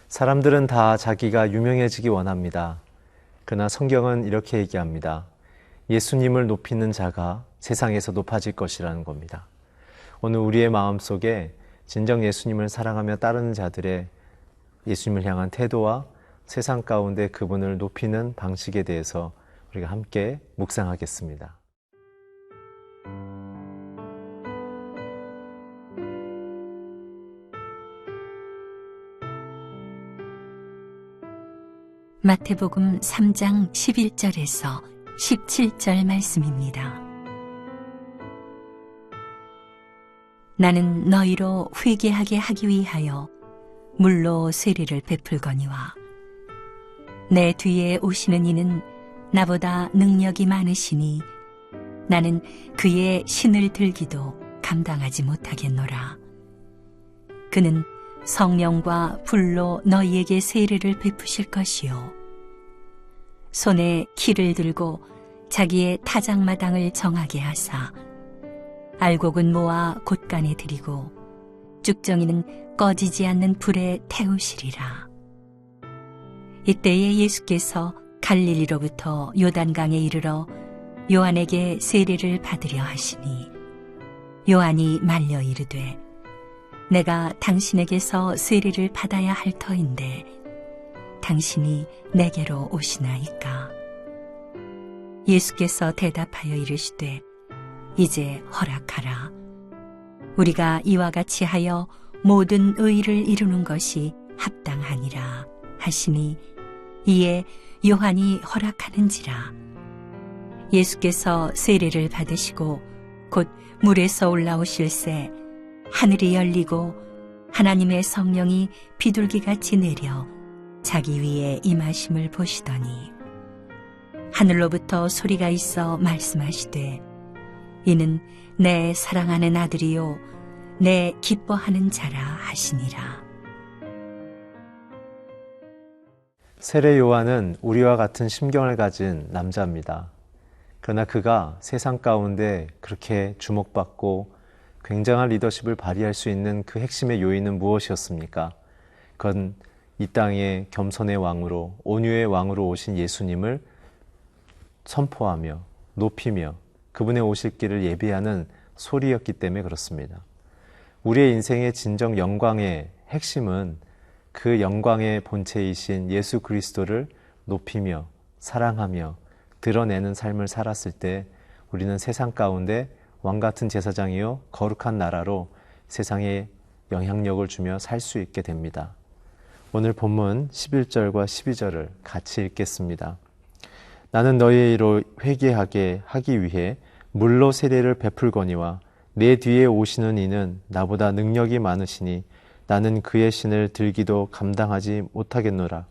사람들은 다 자기가 유명해지기 원합니다. 그러나 성경은 이렇게 얘기합니다. 예수님을 높이는 자가 세상에서 높아질 것이라는 겁니다. 오늘 우리의 마음속에 진정 예수님을 사랑하며 따르는 자들의 예수님을 향한 태도와 세상 가운데 그분을 높이는 방식에 대해서 우리가 함께 묵상하겠습니다. 마태복음 3장 11절에서 17절 말씀입니다. 나는 너희로 회개하게 하기 위하여 물로 세례를 베풀거니와 내 뒤에 오시는 이는 나보다 능력이 많으시니 나는 그의 신을 들기도 감당하지 못하겠노라. 그는 성령과 불로 너희에게 세례를 베푸실 것이요 손에 키를 들고 자기의 타작마당을 정하게 하사 알곡은 모아 곳간에 들이고 쭉정이는 꺼지지 않는 불에 태우시리라. 이때에 예수께서 갈릴리로부터 요단강에 이르러 요한에게 세례를 받으려 하시니 요한이 말려 이르되 내가 당신에게서 세례를 받아야 할 터인데 당신이 내게로 오시나이까. 예수께서 대답하여 이르시되 이제 허락하라. 우리가 이와 같이 하여 모든 의를 이루는 것이 합당하니라 하시니 이에 요한이 허락하는지라. 예수께서 세례를 받으시고 곧 물에서 올라오실새 하늘이 열리고 하나님의 성령이 비둘기같이 내려 자기 위에 임하심을 보시더니 하늘로부터 소리가 있어 말씀하시되 이는 내 사랑하는 아들이요 내 기뻐하는 자라 하시니라. 세례 요한은 우리와 같은 심경을 가진 남자입니다. 그러나 그가 세상 가운데 그렇게 주목받고 굉장한 리더십을 발휘할 수 있는 그 핵심의 요인은 무엇이었습니까? 그건 이 땅의 겸손의 왕으로, 온유의 왕으로 오신 예수님을 선포하며 높이며 그분의 오실 길을 예비하는 소리였기 때문에 그렇습니다. 우리의 인생의 진정 영광의 핵심은 그 영광의 본체이신 예수 그리스도를 높이며 사랑하며 드러내는 삶을 살았을 때 우리는 세상 가운데 왕같은 제사장이요 거룩한 나라로 세상에 영향력을 주며 살 수 있게 됩니다. 오늘 본문 11절과 12절을 같이 읽겠습니다. 나는 너희로 회개하게 하기 위해 물로 세례를 베풀거니와 내 뒤에 오시는 이는 나보다 능력이 많으시니 나는 그의 신을 들기도 감당하지 못하겠노라.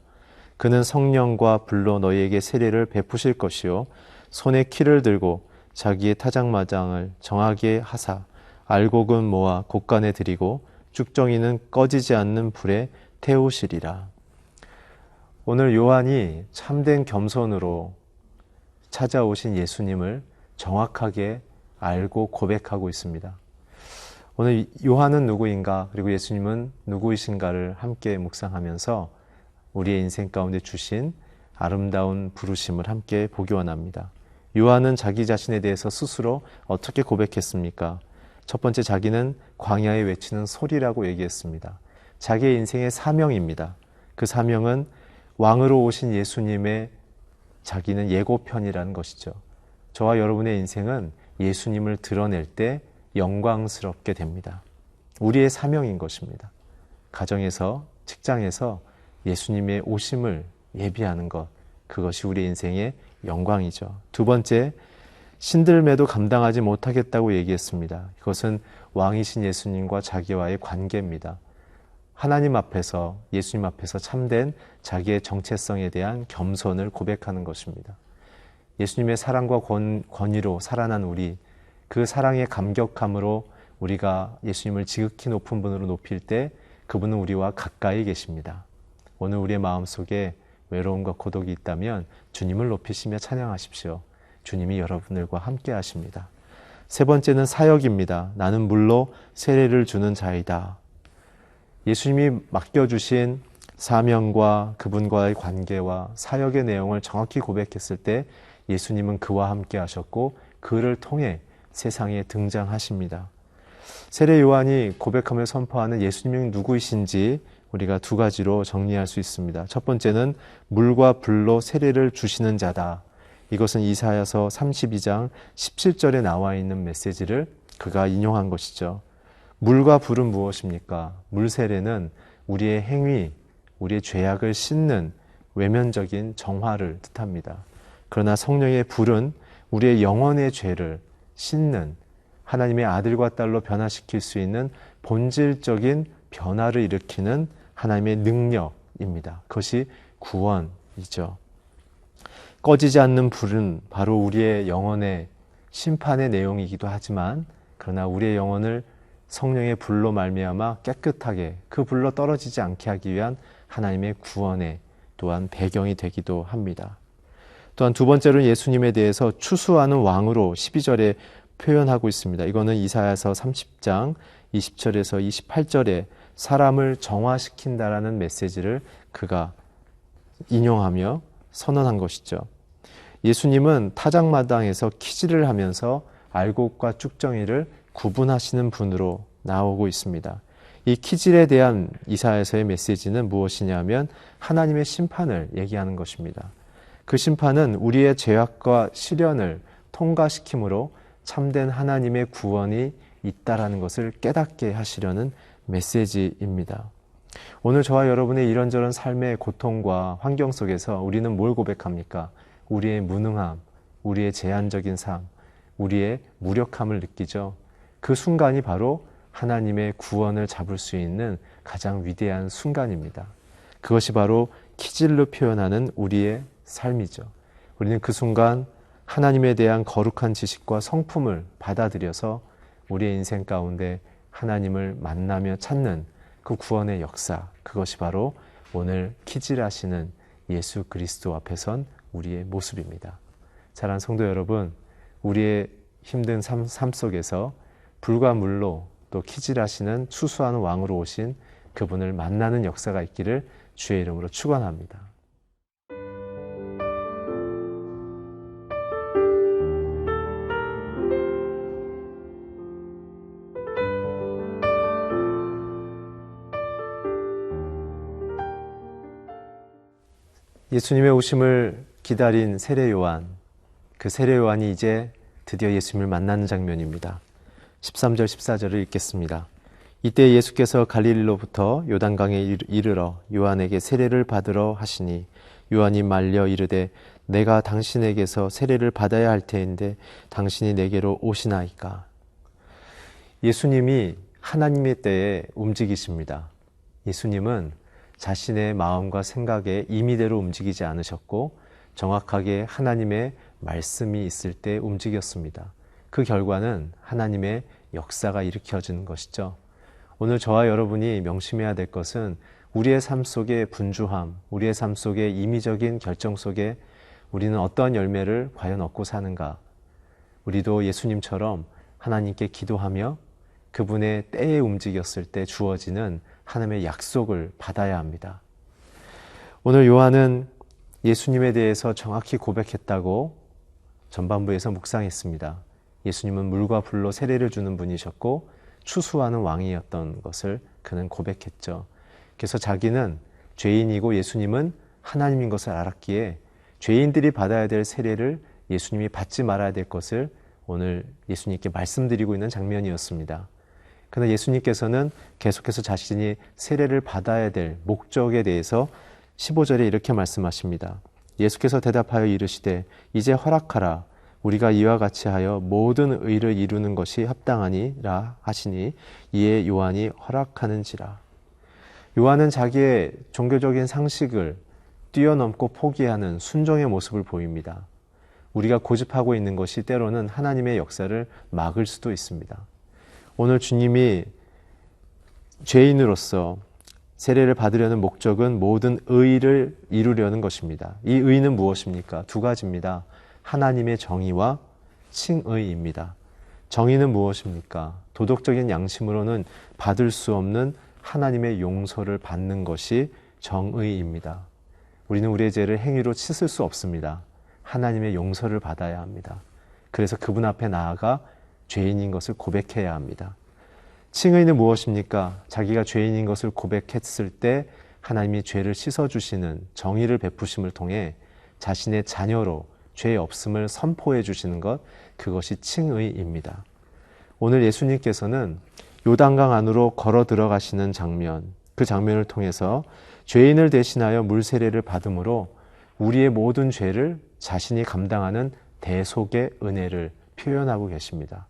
그는 성령과 불로 너희에게 세례를 베푸실 것이요 손에 키를 들고 자기의 타작마당을 정하게 하사 알곡은 모아 곳간에 들이고 쭉정이는 꺼지지 않는 불에 태우시리라. 오늘 요한이 참된 겸손으로 찾아오신 예수님을 정확하게 알고 고백하고 있습니다. 오늘 요한은 누구인가 그리고 예수님은 누구이신가를 함께 묵상하면서 우리의 인생 가운데 주신 아름다운 부르심을 함께 보기 원합니다. 요한은 자기 자신에 대해서 스스로 어떻게 고백했습니까? 첫 번째, 자기는 광야에 외치는 소리라고 얘기했습니다. 자기의 인생의 사명입니다. 그 사명은 왕으로 오신 예수님의 자기는 예고편이라는 것이죠. 저와 여러분의 인생은 예수님을 드러낼 때 영광스럽게 됩니다. 우리의 사명인 것입니다. 가정에서, 직장에서 예수님의 오심을 예비하는 것, 그것이 우리 인생의 영광이죠. 두 번째, 신들매도 감당하지 못하겠다고 얘기했습니다. 이것은 왕이신 예수님과 자기와의 관계입니다. 하나님 앞에서, 예수님 앞에서 참된 자기의 정체성에 대한 겸손을 고백하는 것입니다. 예수님의 사랑과 권위로 살아난 우리, 그 사랑의 감격함으로 우리가 예수님을 지극히 높은 분으로 높일 때 그분은 우리와 가까이 계십니다. 오늘 우리의 마음속에 외로움과 고독이 있다면 주님을 높이시며 찬양하십시오. 주님이 여러분들과 함께 하십니다. 세 번째는 사역입니다. 나는 물로 세례를 주는 자이다. 예수님이 맡겨주신 사명과 그분과의 관계와 사역의 내용을 정확히 고백했을 때 예수님은 그와 함께 하셨고 그를 통해 세상에 등장하십니다. 세례 요한이 고백하며 선포하는 예수님이 누구이신지 우리가 두 가지로 정리할 수 있습니다. 첫 번째는 물과 불로 세례를 주시는 자다. 이것은 이사야서 32장 17절에 나와 있는 메시지를 그가 인용한 것이죠. 물과 불은 무엇입니까? 물 세례는 우리의 행위, 우리의 죄악을 씻는 외면적인 정화를 뜻합니다. 그러나 성령의 불은 우리의 영혼의 죄를 씻는 하나님의 아들과 딸로 변화시킬 수 있는 본질적인 변화를 일으키는 하나님의 능력입니다. 그것이 구원이죠. 꺼지지 않는 불은 바로 우리의 영혼의 심판의 내용이기도 하지만 그러나 우리의 영혼을 성령의 불로 말미암아 깨끗하게 그 불로 떨어지지 않게 하기 위한 하나님의 구원의 또한 배경이 되기도 합니다. 또한 두 번째로는 예수님에 대해서 추수하는 왕으로 12절에 표현하고 있습니다. 이거는 이사야서 30장 20절에서 28절에 사람을 정화시킨다라는 메시지를 그가 인용하며 선언한 것이죠. 예수님은 타작마당에서 키질을 하면서 알곡과 쭉정이를 구분하시는 분으로 나오고 있습니다. 이 키질에 대한 이사야서의 메시지는 무엇이냐면 하나님의 심판을 얘기하는 것입니다. 그 심판은 우리의 죄악과 시련을 통과시킴으로 참된 하나님의 구원이 있다라는 것을 깨닫게 하시려는 메시지입니다. 오늘 저와 여러분의 이런저런 삶의 고통과 환경 속에서 우리는 뭘 고백합니까? 우리의 무능함, 우리의 제한적인 삶, 우리의 무력함을 느끼죠. 그 순간이 바로 하나님의 구원을 잡을 수 있는 가장 위대한 순간입니다. 그것이 바로 키질로 표현하는 우리의 삶이죠. 우리는 그 순간 하나님에 대한 거룩한 지식과 성품을 받아들여서 우리의 인생 가운데 하나님을 만나며 찾는 그 구원의 역사, 그것이 바로 오늘 키질하시는 예수 그리스도 앞에 선 우리의 모습입니다. 사랑하는 성도 여러분, 우리의 힘든 삶 속에서 불과 물로 또 키질하시는 추수하는 왕으로 오신 그분을 만나는 역사가 있기를 주의 이름으로 축원합니다. 예수님의 오심을 기다린 세례 요한, 그 세례 요한이 이제 드디어 예수님을 만나는 장면입니다. 13절 14절을 읽겠습니다. 이때 예수께서 갈릴리로부터 요단강에 이르러 요한에게 세례를 받으러 하시니 요한이 말려 이르되 내가 당신에게서 세례를 받아야 할 터인데 당신이 내게로 오시나이까. 예수님이 하나님의 때에 움직이십니다. 예수님은 자신의 마음과 생각에 임의대로 움직이지 않으셨고 정확하게 하나님의 말씀이 있을 때 움직였습니다. 그 결과는 하나님의 역사가 일으켜지는 것이죠. 오늘 저와 여러분이 명심해야 될 것은 우리의 삶 속의 분주함, 우리의 삶 속의 임의적인 결정 속에 우리는 어떠한 열매를 과연 얻고 사는가. 우리도 예수님처럼 하나님께 기도하며 그분의 때에 움직였을 때 주어지는 하나님의 약속을 받아야 합니다. 오늘 요한은 예수님에 대해서 정확히 고백했다고 전반부에서 묵상했습니다. 예수님은 물과 불로 세례를 주는 분이셨고 추수하는 왕이었던 것을 그는 고백했죠. 그래서 자기는 죄인이고 예수님은 하나님인 것을 알았기에 죄인들이 받아야 될 세례를 예수님이 받지 말아야 될 것을 오늘 예수님께 말씀드리고 있는 장면이었습니다. 그러나 예수님께서는 계속해서 자신이 세례를 받아야 될 목적에 대해서 15절에 이렇게 말씀하십니다. 예수께서 대답하여 이르시되 이제 허락하라. 우리가 이와 같이 하여 모든 의를 이루는 것이 합당하니라 하시니 이에 요한이 허락하는지라. 요한은 자기의 종교적인 상식을 뛰어넘고 포기하는 순종의 모습을 보입니다. 우리가 고집하고 있는 것이 때로는 하나님의 역사를 막을 수도 있습니다. 오늘 주님이 죄인으로서 세례를 받으려는 목적은 모든 의를 이루려는 것입니다. 이 의는 무엇입니까? 두 가지입니다. 하나님의 정의와 칭의입니다. 정의는 무엇입니까? 도덕적인 양심으로는 받을 수 없는 하나님의 용서를 받는 것이 정의입니다. 우리는 우리의 죄를 행위로 씻을 수 없습니다. 하나님의 용서를 받아야 합니다. 그래서 그분 앞에 나아가 죄인인 것을 고백해야 합니다. 칭의는 무엇입니까? 자기가 죄인인 것을 고백했을 때 하나님이 죄를 씻어주시는 정의를 베푸심을 통해 자신의 자녀로 죄 없음을 선포해 주시는 것, 그것이 칭의입니다. 오늘 예수님께서는 요단강 안으로 걸어 들어가시는 장면, 그 장면을 통해서 죄인을 대신하여 물세례를 받음으로 우리의 모든 죄를 자신이 감당하는 대속의 은혜를 표현하고 계십니다.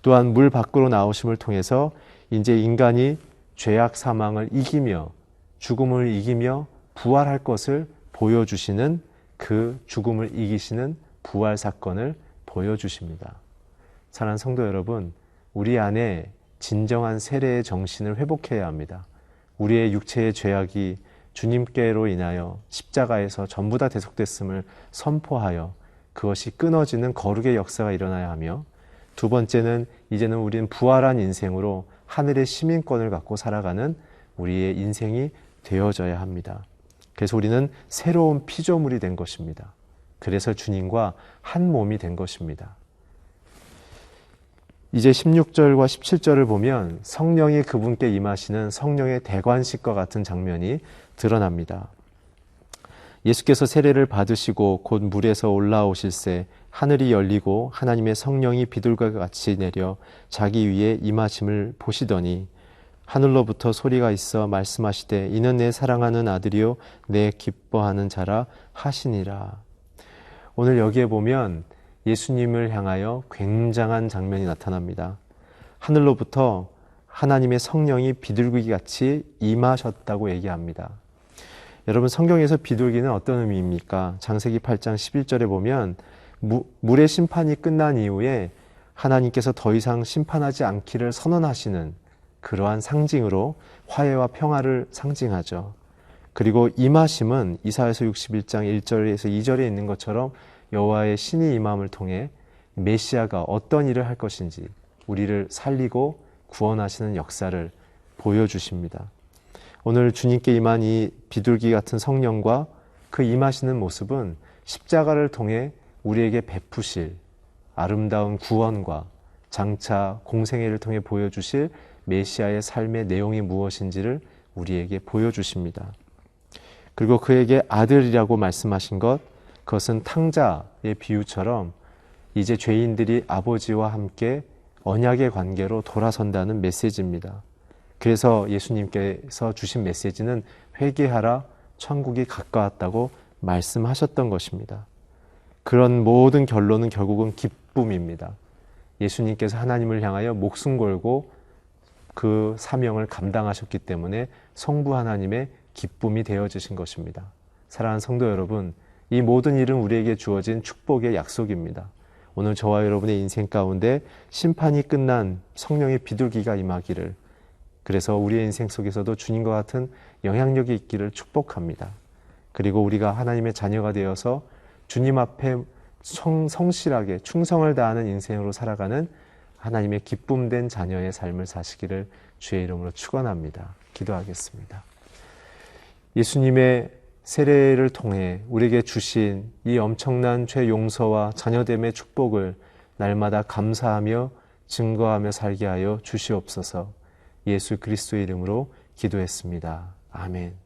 또한 물 밖으로 나오심을 통해서 이제 인간이 죄악 사망을 이기며 죽음을 이기며 부활할 것을 보여주시는 그 죽음을 이기시는 부활 사건을 보여주십니다. 사랑하는 성도 여러분, 우리 안에 진정한 세례의 정신을 회복해야 합니다. 우리의 육체의 죄악이 주님께로 인하여 십자가에서 전부 다 대속됐음을 선포하여 그것이 끊어지는 거룩의 역사가 일어나야 하며, 두 번째는 이제는 우리는 부활한 인생으로 하늘의 시민권을 갖고 살아가는 우리의 인생이 되어져야 합니다. 그래서 우리는 새로운 피조물이 된 것입니다. 그래서 주님과 한 몸이 된 것입니다. 이제 16절과 17절을 보면 성령이 그분께 임하시는 성령의 대관식과 같은 장면이 드러납니다. 예수께서 세례를 받으시고 곧 물에서 올라오실새 하늘이 열리고 하나님의 성령이 비둘기와 같이 내려 자기 위에 임하심을 보시더니 하늘로부터 소리가 있어 말씀하시되 이는 내 사랑하는 아들이요 내 기뻐하는 자라 하시니라. 오늘 여기에 보면 예수님을 향하여 굉장한 장면이 나타납니다. 하늘로부터 하나님의 성령이 비둘기같이 임하셨다고 얘기합니다. 여러분, 성경에서 비둘기는 어떤 의미입니까? 창세기 8장 11절에 보면 물의 심판이 끝난 이후에 하나님께서 더 이상 심판하지 않기를 선언하시는 그러한 상징으로 화해와 평화를 상징하죠. 그리고 임하심은 이사야서 61장 1절에서 2절에 있는 것처럼 여호와의 신이 임함을 통해 메시아가 어떤 일을 할 것인지 우리를 살리고 구원하시는 역사를 보여주십니다. 오늘 주님께 임한 이 비둘기 같은 성령과 그 임하시는 모습은 십자가를 통해 우리에게 베푸실 아름다운 구원과 장차 공생애를 통해 보여주실 메시아의 삶의 내용이 무엇인지를 우리에게 보여주십니다. 그리고 그에게 아들이라고 말씀하신 것, 그것은 탕자의 비유처럼 이제 죄인들이 아버지와 함께 언약의 관계로 돌아선다는 메시지입니다. 그래서 예수님께서 주신 메시지는 회개하라, 천국이 가까웠다고 말씀하셨던 것입니다. 그런 모든 결론은 결국은 기쁨입니다. 예수님께서 하나님을 향하여 목숨 걸고 그 사명을 감당하셨기 때문에 성부 하나님의 기쁨이 되어지신 것입니다. 사랑하는 성도 여러분, 이 모든 일은 우리에게 주어진 축복의 약속입니다. 오늘 저와 여러분의 인생 가운데 심판이 끝난 성령의 비둘기가 임하기를, 그래서 우리의 인생 속에서도 주님과 같은 영향력이 있기를 축복합니다. 그리고 우리가 하나님의 자녀가 되어서 주님 앞에 성실하게 충성을 다하는 인생으로 살아가는 하나님의 기쁨된 자녀의 삶을 사시기를 주의 이름으로 축원합니다. 기도하겠습니다. 예수님의 세례를 통해 우리에게 주신 이 엄청난 죄 용서와 자녀됨의 축복을 날마다 감사하며 증거하며 살게 하여 주시옵소서. 예수 그리스도의 이름으로 기도했습니다. 아멘.